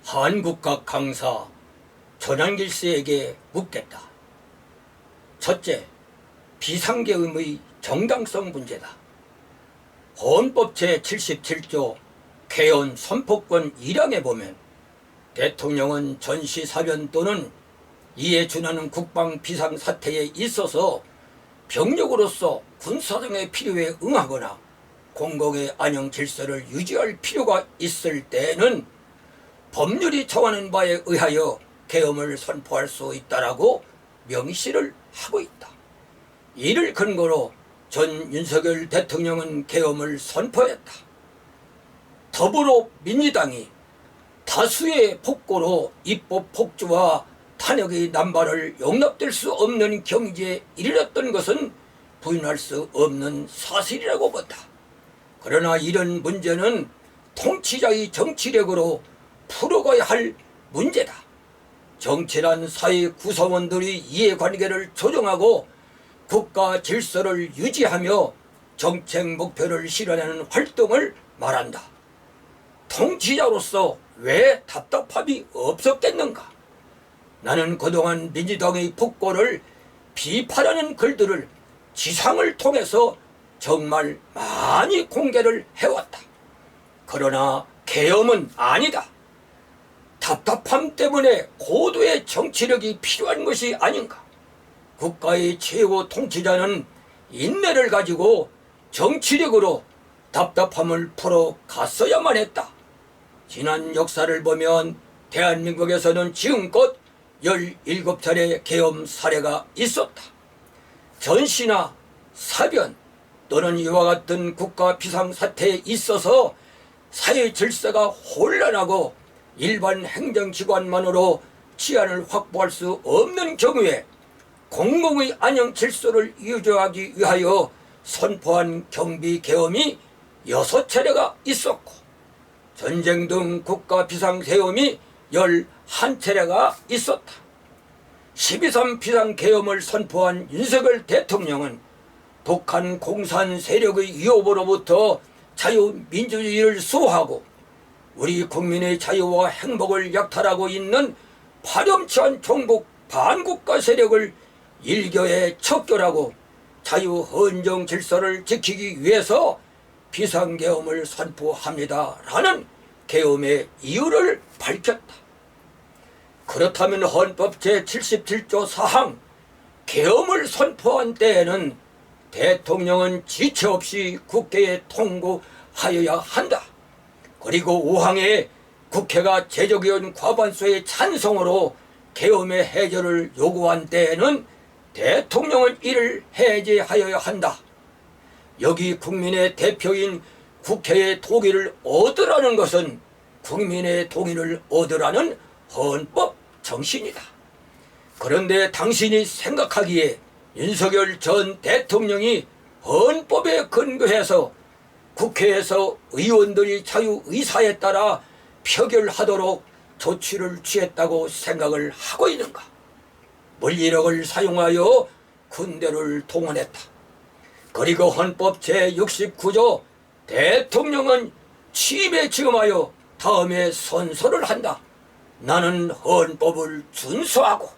한국학 강사 전한길 씨에게 묻겠다. 첫째, 비상계엄의 정당성 문제다. 헌법 제77조 개헌 선포권 1항에 보면 대통령은 전시사변 또는 이에 준하는 국방 비상사태에 있어서 병력으로서 군사정의 필요에 응하거나 공공의 안녕 질서를 유지할 필요가 있을 때에는 법률이 정하는 바에 의하여 계엄을 선포할 수 있다라고 명시를 하고 있다. 이를 근거로 전 윤석열 대통령은 계엄을 선포했다. 더불어민주당이 다수의 폭거로 입법 폭주와 탄핵의 남발을 용납될 수 없는 경지에 이르렀던 것은 부인할 수 없는 사실이라고 본다. 그러나 이런 문제는 통치자의 정치력으로 풀어가야 할 문제다. 정치란 사회 구성원들이 이해관계를 조정하고 국가 질서를 유지하며 정책 목표를 실현하는 활동을 말한다. 통치자로서 왜 답답함이 없었겠는가? 나는 그동안 민주당의 폭거를 비판하는 글들을 지상을 통해서 정말 많이 공개를 해왔다. 그러나 계엄은 아니다. 답답함 때문에 고도의 정치력이 필요한 것이 아닌가? 국가의 최고 통치자는 인내를 가지고 정치력으로 답답함을 풀어갔어야만 했다. 지난 역사를 보면 대한민국에서는 지금껏 17차례 계엄 사례가 있었다. 전시나 사변 또는 이와 같은 국가 비상사태에 있어서 사회 질서가 혼란하고 일반 행정기관만으로 치안을 확보할 수 없는 경우에 공공의 안녕 질서를 유지하기 위하여 선포한 경비 계엄이 6차례가 있었고 전쟁 등 국가 비상계엄이 11차례가 있었다. 12.3 비상계엄을 선포한 윤석열 대통령은 북한 공산 세력의 위협으로부터 자유민주주의를 수호하고 우리 국민의 자유와 행복을 약탈하고 있는 파렴치한 종북 반국가 세력을 일교에 척결하고 자유헌정 질서를 지키기 위해서 비상계엄을 선포합니다. 라는 계엄의 이유를 밝혔다. 그렇다면 헌법 제77조 4항 계엄을 선포한 때에는 대통령은 지체 없이 국회에 통고하여야 한다. 그리고 5항에 국회가 제적의원 과반수의 찬성으로 계엄의 해제를 요구한 때에는 대통령은 이를 해제하여야 한다. 여기 국민의 대표인 국회의 동의를 얻으라는 것은 국민의 동의를 얻으라는 헌법 정신이다. 그런데 당신이 생각하기에 윤석열 전 대통령이 헌법에 근거해서 국회에서 의원들이 자유의사에 따라 표결하도록 조치를 취했다고 생각을 하고 있는가? 물리력을 사용하여 군대를 동원했다. 그리고 헌법 제69조 대통령은 취임에 지음하여 다음에 선서를 한다. 나는 헌법을 준수하고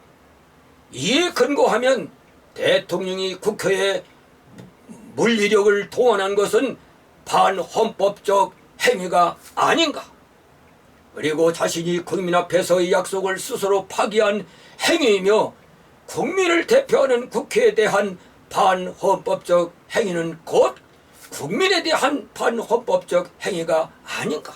이에 근거하면 대통령이 국회에 물리력을 동원한 것은 반헌법적 행위가 아닌가? 그리고 자신이 국민 앞에서의 약속을 스스로 파기한 행위이며 국민을 대표하는 국회에 대한 반헌법적 행위는 곧 국민에 대한 반헌법적 행위가 아닌가?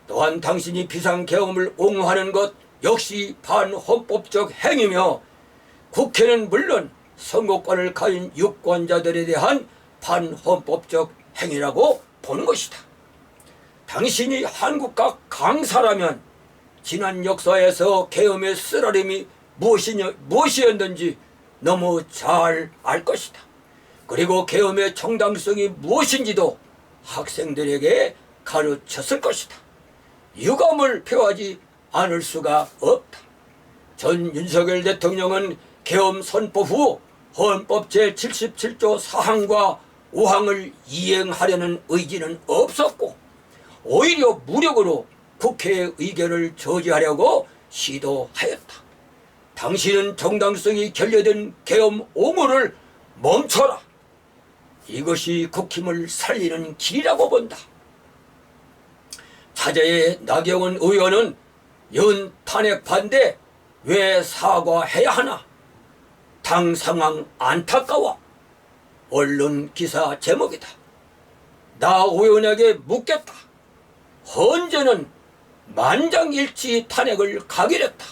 또한 당신이 비상계엄을 옹호하는 것 역시 반헌법적 행위며 국회는 물론 선거권을 가진 유권자들에 대한 반헌법적 행위라고 보는 것이다. 당신이 한국학 강사라면 지난 역사에서 계엄의 쓰라림이 무엇이었는지 너무 잘 알 것이다. 그리고 계엄의 정당성이 무엇인지도 학생들에게 가르쳤을 것이다. 유감을 표하지 않을 수가 없다. 전 윤석열 대통령은 계엄 선포 후 헌법 제77조 4항과 5항을 이행하려는 의지는 없었고 오히려 무력으로 국회의 의결을 저지하려고 시도하였다. 당신은 정당성이 결여된 계엄 옹호를 멈춰라. 이것이 국힘을 살리는 길이라고 본다. 차제의 나경원 의원은 연 탄핵 반대 왜 사과해야 하나? 당 상황 안타까워. 언론 기사 제목이다. 나 의원에게 묻겠다. 헌재는 만장일치 탄핵을 가결했다.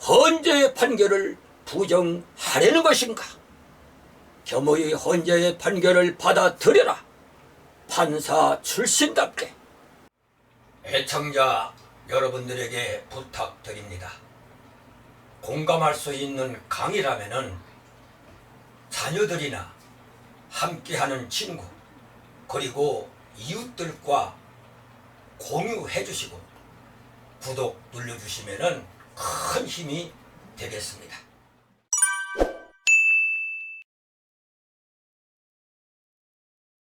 헌재의 판결을 부정하려는 것인가? 겸허히 헌재의 판결을 받아들여라. 판사 출신답게. 애청자 여러분들에게 부탁드립니다. 공감할 수 있는 강의라면은 자녀들이나 함께하는 친구 그리고 이웃들과 공유해 주시고 구독 눌러주시면은 큰 힘이 되겠습니다.